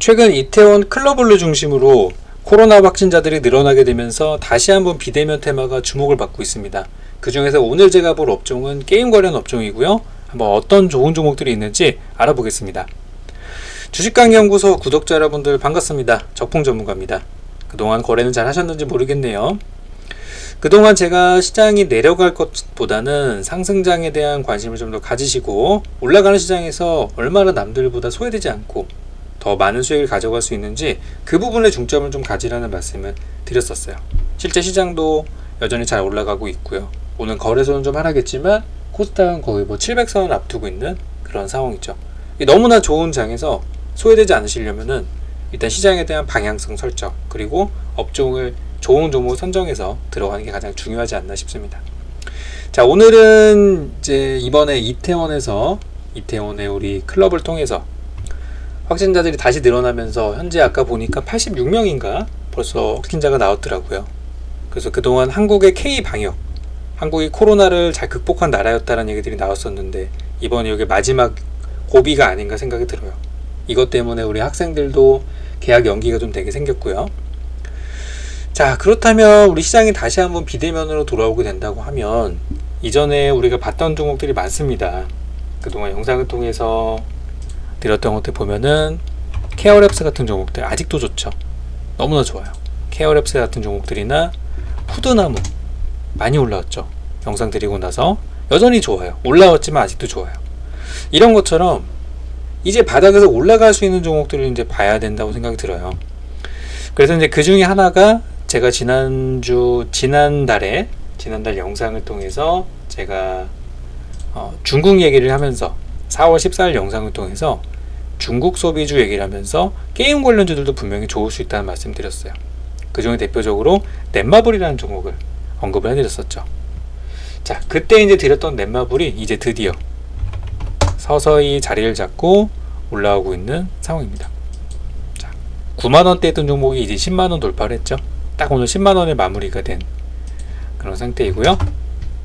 최근 이태원 클러블루 중심으로 코로나 확진자들이 늘어나게 되면서 다시 한번 비대면 테마가 주목을 받고 있습니다. 그 중에서 오늘 제가 볼 업종은 게임 관련 업종이고요. 한번 어떤 좋은 종목들이 있는지 알아보겠습니다. 주식강연구소 구독자 여러분들 반갑습니다. 적풍 전문가입니다. 그동안 거래는 잘 하셨는지 모르겠네요. 그동안 제가 시장이 내려갈 것보다는 상승장에 대한 관심을 좀 더 가지시고 올라가는 시장에서 얼마나 남들보다 소외되지 않고 더 많은 수익을 가져갈 수 있는지 그 부분에 중점을 좀 가지라는 말씀을 드렸었어요. 실제 시장도 여전히 잘 올라가고 있고요. 오늘 거래소는 좀 하락했지만 코스닥은 거의 700선을 앞두고 있는 그런 상황이죠. 너무나 좋은 장에서 소외되지 않으시려면은 일단 시장에 대한 방향성 설정 그리고 업종을 좋은 종목을 선정해서 들어가는 게 가장 중요하지 않나 싶습니다. 자, 오늘은 이제 이번에 이태원의 우리 클럽을 통해서 확진자들이 다시 늘어나면서 현재 아까 보니까 86명인가 벌써 확진자가 나왔더라고요. 그래서 그동안 한국의 K방역, 한국이 코로나를 잘 극복한 나라였다는 얘기들이 나왔었는데 이번에 이게 마지막 고비가 아닌가 생각이 들어요. 이것 때문에 우리 학생들도 개학 연기가 좀 되게 생겼고요. 자, 그렇다면 우리 시장이 다시 한번 비대면으로 돌아오게 된다고 하면 이전에 우리가 봤던 종목들이 많습니다. 그동안 영상을 통해서 드렸던 것들 보면은 케어랩스 같은 종목들 아직도 좋죠. 너무나 좋아요. 케어랩스 같은 종목들이나 푸드나무 많이 올라왔죠. 영상 드리고 나서 여전히 좋아요. 올라왔지만 아직도 좋아요. 이런 것처럼 이제 바닥에서 올라갈 수 있는 종목들을 이제 봐야 된다고 생각이 들어요. 그래서 이제 그 중에 하나가 제가 지난달 영상을 통해서 제가 중국 얘기를 하면서 4월 14일 영상을 통해서 중국 소비주 얘기를 하면서 게임 관련주들도 분명히 좋을 수 있다는 말씀 드렸어요. 그 중에 대표적으로 넷마블이라는 종목을 언급을 해드렸었죠. 자, 그때 이제 드렸던 넷마블이 이제 드디어 서서히 자리를 잡고 올라오고 있는 상황입니다. 자, 9만원대 했던 종목이 이제 10만원 돌파를 했죠. 딱 오늘 10만원에 마무리가 된 그런 상태이고요.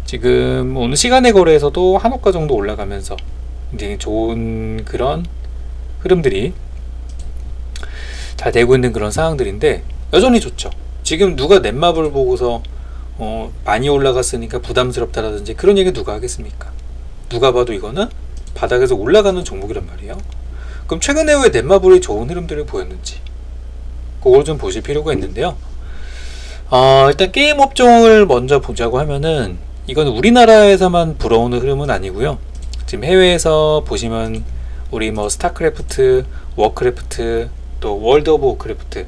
지금 오늘 시간의 거래에서도 한호가 정도 올라가면서 굉장히 좋은 그런 흐름들이 잘 되고 있는 그런 상황들인데 여전히 좋죠. 지금 누가 넷마블 보고서 많이 올라갔으니까 부담스럽다라든지 그런 얘기 누가 하겠습니까? 누가 봐도 이거는 바닥에서 올라가는 종목이란 말이에요. 그럼 최근에 왜 넷마블이 좋은 흐름들을 보였는지 그걸 좀 보실 필요가 있는데요. 일단 게임 업종을 먼저 보자고 하면은 이건 우리나라에서만 불어오는 흐름은 아니고요. 지금 해외에서 보시면 우리 스타크래프트, 워크래프트, 또 월드 오브 워크래프트,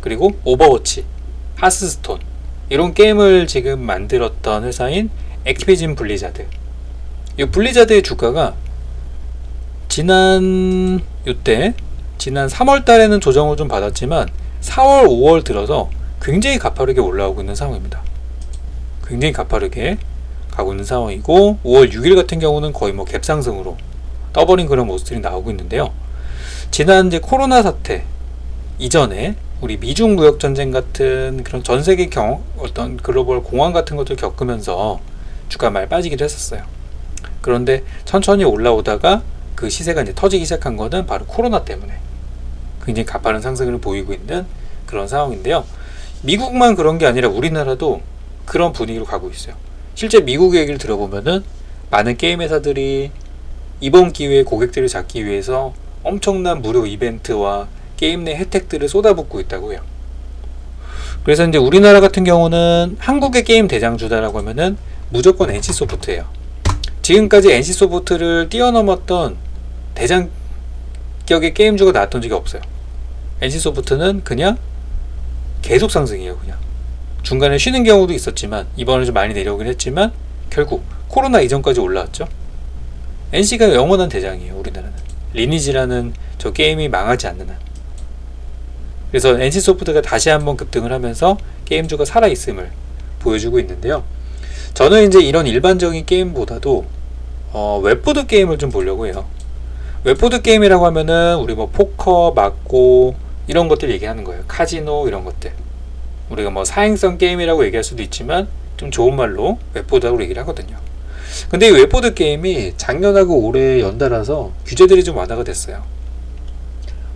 그리고 오버워치, 하스스톤 이런 게임을 지금 만들었던 회사인 액티비전 블리자드. 이 블리자드의 주가가 지난 3월 달에는 조정을 좀 받았지만 4월, 5월 들어서 굉장히 가파르게 올라오고 있는 상황입니다. 굉장히 가파르게 가고 있는 상황이고 5월 6일 같은 경우는 거의 갭상승으로 떠버린 그런 모습들이 나오고 있는데요. 지난 이제 코로나 사태 이전에 우리 미중 무역 전쟁 같은 그런 전 세계 어떤 글로벌 공황 같은 것들 겪으면서 주가 많이 빠지기도 했었어요. 그런데 천천히 올라오다가 그 시세가 이제 터지기 시작한 거는 바로 코로나 때문에 굉장히 가파른 상승을 보이고 있는 그런 상황인데요. 미국만 그런 게 아니라 우리나라도 그런 분위기로 가고 있어요. 실제 미국 얘기를 들어보면은 많은 게임 회사들이 이번 기회에 고객들을 잡기 위해서 엄청난 무료 이벤트와 게임 내 혜택들을 쏟아붓고 있다고 해요. 그래서 이제 우리나라 같은 경우는 한국의 게임 대장주다라고 하면은 무조건 NC소프트예요. 지금까지 NC소프트를 뛰어넘었던 대장격의 게임주가 나왔던 적이 없어요. NC소프트는 그냥 계속 상승이에요. 그냥 중간에 쉬는 경우도 있었지만 이번에 좀 많이 내려오긴 했지만 결국 코로나 이전까지 올라왔죠. NC가 영원한 대장이에요. 우리나라는 리니지라는 저 게임이 망하지 않는 한. 그래서 NC소프트가 다시 한번 급등을 하면서 게임주가 살아있음을 보여주고 있는데요. 저는 이제 이런 일반적인 게임보다도 웹보드 게임을 좀 보려고 해요. 웹보드 게임이라고 하면은 우리 포커, 막고 이런 것들 얘기하는 거예요. 카지노 이런 것들. 우리가 사행성 게임이라고 얘기할 수도 있지만 좀 좋은 말로 웹보드라고 얘기를 하거든요. 근데 이 웹보드 게임이 작년하고 올해 연달아서 규제들이 좀 완화가 됐어요.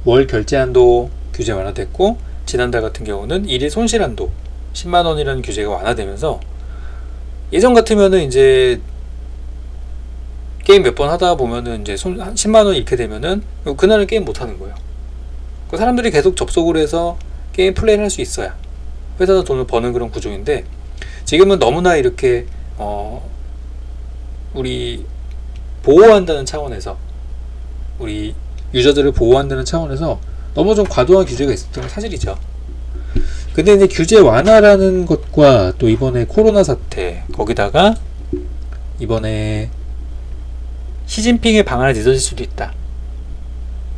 월 결제 한도 규제 완화됐고, 지난달 같은 경우는 일일 손실 한도 10만 원이라는 규제가 완화되면서 예전 같으면은 이제 게임 몇 번 하다 보면은 이제 10만 원 잃게 되면은 그날은 게임 못 하는 거예요. 그 사람들이 계속 접속을 해서 게임 플레이를 할 수 있어야 회사도 돈을 버는 그런 구조인데, 지금은 너무나 이렇게 우리 보호한다는 차원에서, 우리 유저들을 보호한다는 차원에서 너무 좀 과도한 규제가 있었던 건 사실이죠. 근데 이제 규제 완화라는 것과 또 이번에 코로나 사태, 거기다가 이번에 시진핑의 방안이 늦어질 수도 있다,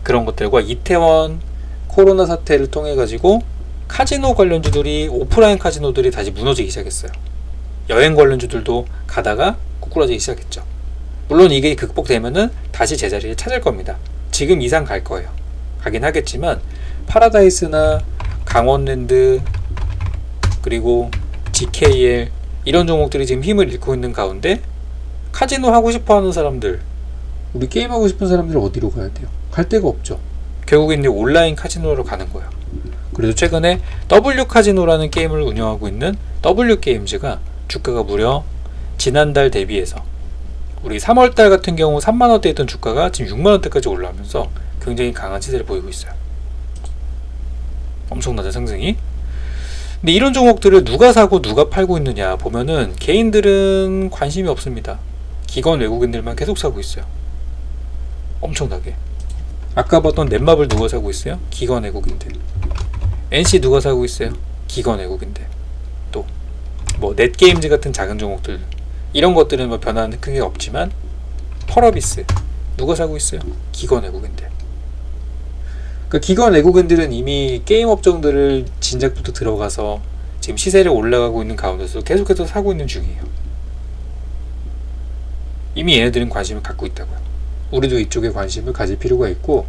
그런 것들과 이태원 코로나 사태를 통해 가지고 카지노 관련주들이, 오프라인 카지노들이 다시 무너지기 시작했어요. 여행 관련주들도 가다가 꾸꾸라지기 시작했죠. 물론 이게 극복되면은 다시 제자리를 찾을 겁니다. 지금 이상 갈 거예요. 가긴 하겠지만 파라다이스나 강원랜드 그리고 GKL 이런 종목들이 지금 힘을 잃고 있는 가운데, 카지노 하고 싶어하는 사람들, 우리 게임하고 싶은 사람들은 어디로 가야 돼요? 갈 데가 없죠. 결국엔 이제 온라인 카지노로 가는 거예요. 그래서 최근에 W카지노라는 게임을 운영하고 있는 W게임즈가 주가가 무려 지난달 대비해서, 우리 3월달 같은 경우 3만원대 있던 주가가 지금 6만원대까지 올라오면서 굉장히 강한 시세를 보이고 있어요. 엄청나죠, 상승이. 근데 이런 종목들을 누가 사고 누가 팔고 있느냐 보면은 개인들은 관심이 없습니다. 기관 외국인들만 계속 사고 있어요. 엄청나게. 아까 봤던 넷마블 누가 사고 있어요? 기관 외국인들. NC 누가 사고 있어요? 기관 외국인들. 또 뭐 넷게임즈 같은 작은 종목들, 이런 것들은 뭐 변화는 크게 없지만, 펄어비스 누가 사고 있어요? 기관 외국인들. 그러니까 기관 외국인들은 이미 게임 업종들을 진작부터 들어가서 지금 시세를 올라가고 있는 가운데서 계속해서 사고 있는 중이에요. 이미 얘네들은 관심을 갖고 있다고요. 우리도 이쪽에 관심을 가질 필요가 있고,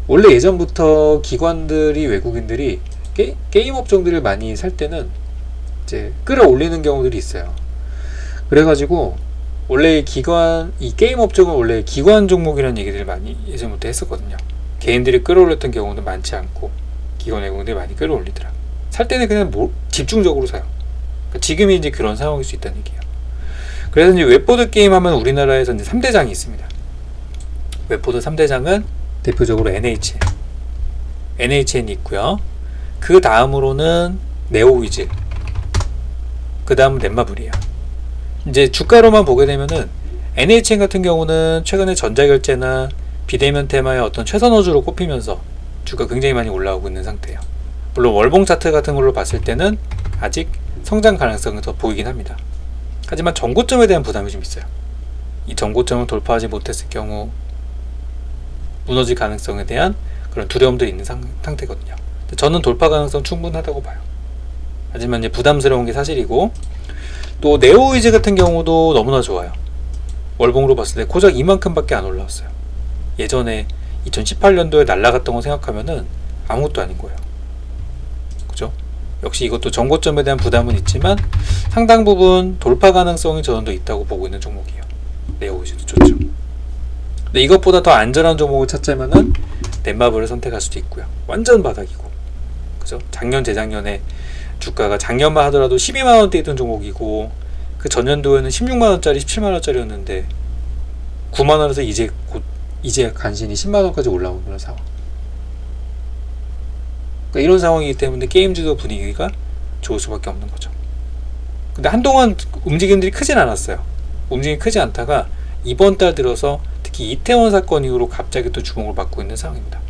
원래 예전부터 기관들이, 외국인들이 게임 업종들을 많이 살 때는 이제 끌어올리는 경우들이 있어요. 그래가지고 원래 이 게임 업종은 원래 기관 종목이라는 얘기들을 많이 예전부터 했었거든요. 개인들이 끌어올렸던 경우는 많지 않고 기관 외국인들이 많이 끌어올리더라. 살 때는 그냥 집중적으로 사요. 그러니까 지금이 이제 그런 상황일 수 있다는 얘기예요. 그래서 이제 웹보드 게임 하면 우리나라에서 이제 3대장이 있습니다. 웹보드 3대장은 대표적으로 NHN이 있고요. 그 다음으로는 네오위즈, 그 다음은 넷마블이에요. 이제 주가로만 보게 되면은 NHN 같은 경우는 최근에 전자결제나 비대면 테마의 어떤 최선호주로 꼽히면서 주가 굉장히 많이 올라오고 있는 상태예요. 물론 월봉 차트 같은 걸로 봤을 때는 아직 성장 가능성이 더 보이긴 합니다. 하지만 전고점에 대한 부담이 좀 있어요. 이 전고점을 돌파하지 못했을 경우 무너질 가능성에 대한 그런 두려움도 있는 상태거든요. 저는 돌파 가능성 충분하다고 봐요. 하지만 이제 부담스러운 게 사실이고, 또 네오위즈 같은 경우도 너무나 좋아요. 월봉으로 봤을 때 고작 이만큼밖에 안 올라왔어요. 예전에 2018년도에 날라갔던 거 생각하면은 아무것도 아닌 거예요. 그죠? 역시 이것도 전고점에 대한 부담은 있지만 상당 부분 돌파 가능성이 저는 더 있다고 보고 있는 종목이에요. 네오위즈도 좋죠. 근데 이것보다 더 안전한 종목을 찾자면은 넷마블을 선택할 수도 있고요. 완전 바닥이고, 그죠? 작년 재작년에 주가가 작년만 하더라도 12만원대 있던 종목이고, 그 전년도에는 16만원짜리 17만원짜리였는데 9만원에서 이제 간신히 10만원까지 올라오는 그런 상황. 그러니까 이런 상황이기 때문에 게임주도 분위기가 좋을 수밖에 없는 거죠. 근데 한동안 움직임들이 크진 않았어요. 움직임이 크지 않다가 이번 달 들어서 특히 이태원 사건 이후로 갑자기 또 주목을 받고 있는 상황입니다.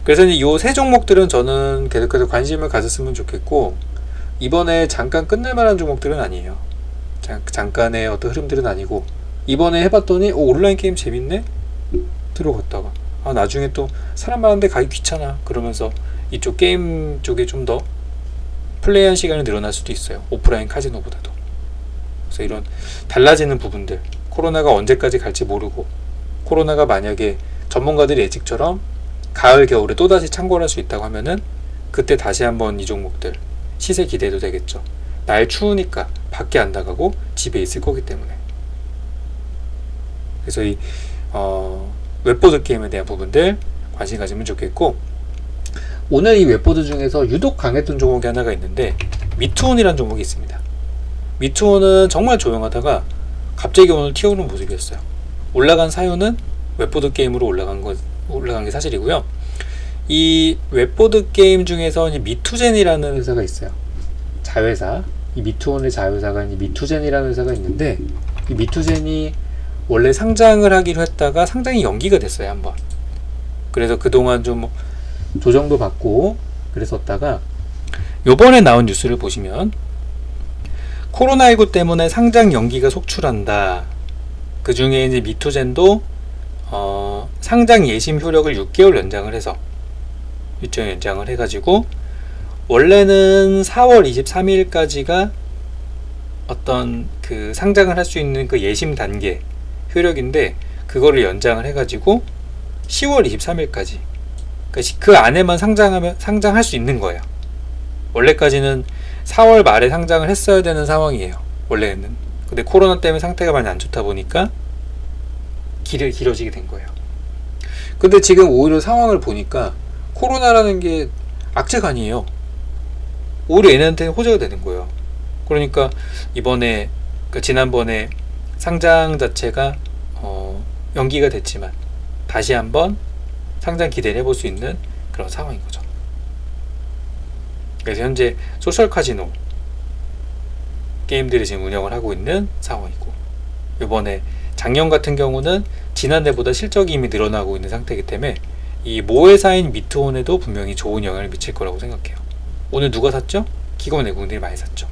그래서 이제 요 세 종목들은 저는 계속해서 관심을 가졌으면 좋겠고, 이번에 잠깐 끝낼 만한 종목들은 아니에요. 잠깐의 어떤 흐름들은 아니고, 이번에 해봤더니 온라인 게임 재밌네? 들어갔다가 나중에 또 사람 많은데 가기 귀찮아 그러면서 이쪽 게임 쪽에 좀 더 플레이한 시간이 늘어날 수도 있어요. 오프라인 카지노보다도. 그래서 이런 달라지는 부분들, 코로나가 언제까지 갈지 모르고, 코로나가 만약에 전문가들의 예측처럼 가을 겨울에 또다시 창궐할 수 있다고 하면은 그때 다시 한번 이 종목들 시세 기대도 되겠죠. 날 추우니까 밖에 안 나가고 집에 있을 거기 때문에. 그래서 이 웹보드 게임에 대한 부분들 관심 가지면 좋겠고, 오늘 이 웹보드 중에서 유독 강했던 종목이 하나가 있는데 미투온이라는 종목이 있습니다. 미투온은 정말 조용하다가 갑자기 오늘 튀어오르는 모습이었어요. 올라간 사유는 웹보드 게임으로 올라간 게 사실이고요. 이 웹보드 게임 중에서 미투젠이라는 회사가 있어요. 자회사. 이 미투온의 자회사가 미투젠이라는 회사가 있는데, 이 미투젠이 원래 상장을 하기로 했다가 상장이 연기가 됐어요, 한번. 그래서 그동안 좀 조정도 받고 그랬었다가, 요번에 나온 뉴스를 보시면 코로나19 때문에 상장 연기가 속출한다. 그 중에 이제 미투젠도 상장 예심 효력을 6개월 연장을 해서 일정 연장을 해가지고, 원래는 4월 23일까지가 어떤 그 상장을 할 수 있는 그 예심 단계 효력인데, 그거를 연장을 해가지고 10월 23일까지, 그러니까 그 안에만 상장할 수 있는 거예요. 원래까지는 4월 말에 상장을 했어야 되는 상황이에요, 원래는. 근데 코로나 때문에 상태가 많이 안 좋다 보니까 길어지게 된 거예요. 근데 지금 오히려 상황을 보니까 코로나라는 게 악재가 아니에요. 오히려 얘네한테는 호재가 되는 거예요. 그러니까 이번에, 지난번에 상장 자체가 연기가 됐지만 다시 한번 상장 기대를 해볼 수 있는 그런 상황인 거죠. 그래서 현재 소셜 카지노 게임들이 지금 운영을 하고 있는 상황이고, 이번에 작년 같은 경우는 지난해보다 실적이 이미 늘어나고 있는 상태이기 때문에 이 모회사인 미투온에도 분명히 좋은 영향을 미칠 거라고 생각해요. 오늘 누가 샀죠? 기관 외국인들이 많이 샀죠.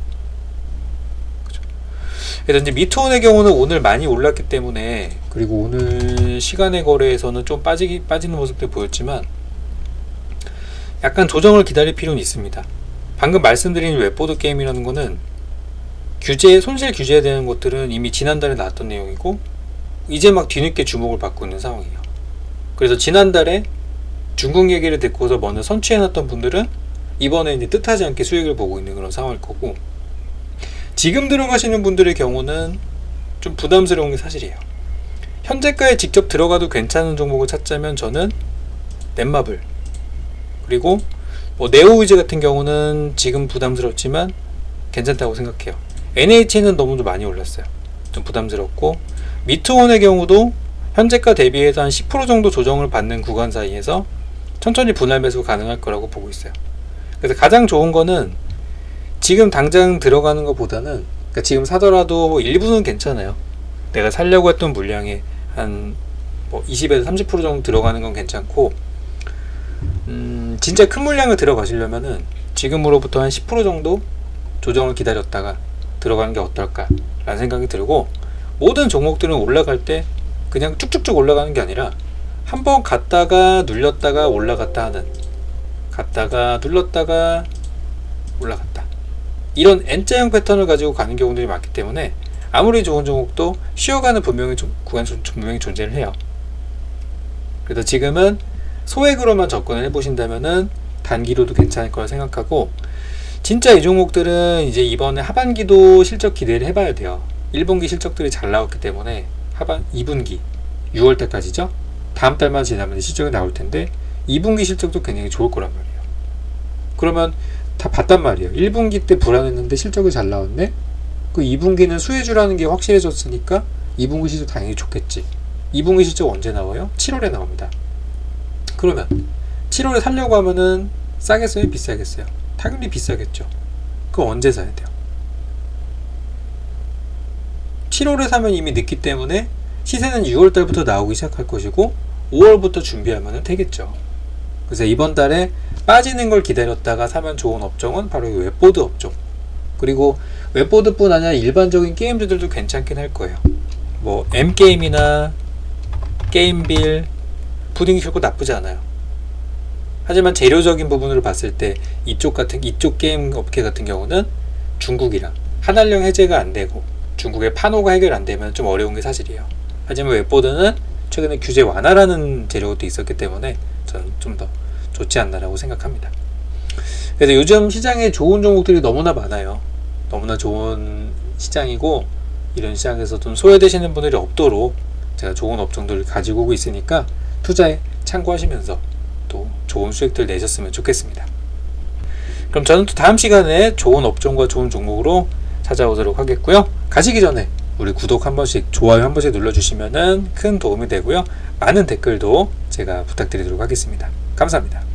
그죠? 그래서 이제 미투온의 경우는 오늘 많이 올랐기 때문에, 그리고 오늘 시간의 거래에서는 좀 빠지는 모습도 보였지만 약간 조정을 기다릴 필요는 있습니다. 방금 말씀드린 웹보드 게임이라는 거는 손실 규제에 대한 것들은 이미 지난달에 나왔던 내용이고, 이제 막 뒤늦게 주목을 받고 있는 상황이에요. 그래서 지난달에 중국 얘기를 듣고서 먼저 선취해놨던 분들은 이번에 이제 뜻하지 않게 수익을 보고 있는 그런 상황일 거고, 지금 들어가시는 분들의 경우는 좀 부담스러운 게 사실이에요. 현재가에 직접 들어가도 괜찮은 종목을 찾자면 저는 넷마블, 그리고 네오위즈 같은 경우는 지금 부담스럽지만 괜찮다고 생각해요. NH는 너무 많이 올랐어요. 좀 부담스럽고, 미투온의 경우도 현재가 대비해서 한 10% 정도 조정을 받는 구간 사이에서 천천히 분할 매수 가능할 거라고 보고 있어요. 그래서 가장 좋은 거는 지금 당장 들어가는 것보다는, 그러니까 지금 사더라도 일부는 괜찮아요. 내가 살려고 했던 물량에 한 20에서 30% 정도 들어가는 건 괜찮고, 진짜 큰 물량을 들어가시려면은 지금으로부터 한 10% 정도 조정을 기다렸다가 들어가는 게 어떨까 라는 생각이 들고, 모든 종목들은 올라갈 때 그냥 쭉쭉쭉 올라가는 게 아니라 한번 갔다가 눌렸다가 올라갔다 하는, 갔다가 눌렀다가 올라갔다, 이런 N자형 패턴을 가지고 가는 경우들이 많기 때문에 아무리 좋은 종목도 쉬어가는 구간이 분명히 존재를 해요. 그래서 지금은 소액으로만 접근을 해보신다면은 단기로도 괜찮을 거라 생각하고, 진짜 이 종목들은 이제 이번에 하반기도 실적 기대를 해봐야 돼요. 1분기 실적들이 잘 나왔기 때문에 2분기 6월 때까지죠. 다음 달만 지나면 실적이 나올 텐데 2분기 실적도 굉장히 좋을 거란 말이에요. 그러면 다 봤단 말이에요. 1분기 때 불안했는데 실적이 잘 나왔네. 그 2분기는 수혜주라는 게 확실해졌으니까 2분기 실적 당연히 좋겠지. 2분기 실적 언제 나와요? 7월에 나옵니다. 그러면 7월에 살려고 하면은 싸겠어요? 비싸겠어요? 당연히 비싸겠죠. 그럼 언제 사야 돼요? 7월에 사면 이미 늦기 때문에 시세는 6월달부터 나오기 시작할 것이고 5월부터 준비하면 되겠죠. 그래서 이번 달에 빠지는 걸 기다렸다가 사면 좋은 업종은 바로 이 웹보드 업종. 그리고 웹보드뿐 아니라 일반적인 게임들도 괜찮긴 할 거예요. 뭐 M게임이나 게임빌, 푸딩이 결코 나쁘지 않아요. 하지만 재료적인 부분으로 봤을 때 이쪽 게임 업계 같은 경우는 중국이랑 한한령 해제가 안 되고 중국의 판호가 해결 안 되면 좀 어려운 게 사실이에요. 하지만 웹보드는 최근에 규제 완화라는 재료도 있었기 때문에 저는 좀 더 좋지 않나라고 생각합니다. 그래서 요즘 시장에 좋은 종목들이 너무나 많아요. 너무나 좋은 시장이고, 이런 시장에서 좀 소외되시는 분들이 없도록 제가 좋은 업종들을 가지고 오고 있으니까 투자에 참고하시면서 좋은 수익들 내셨으면 좋겠습니다. 그럼 저는 또 다음 시간에 좋은 업종과 좋은 종목으로 찾아오도록 하겠고요. 가시기 전에 우리 구독 한 번씩, 좋아요 한 번씩 눌러주시면 큰 도움이 되고요. 많은 댓글도 제가 부탁드리도록 하겠습니다. 감사합니다.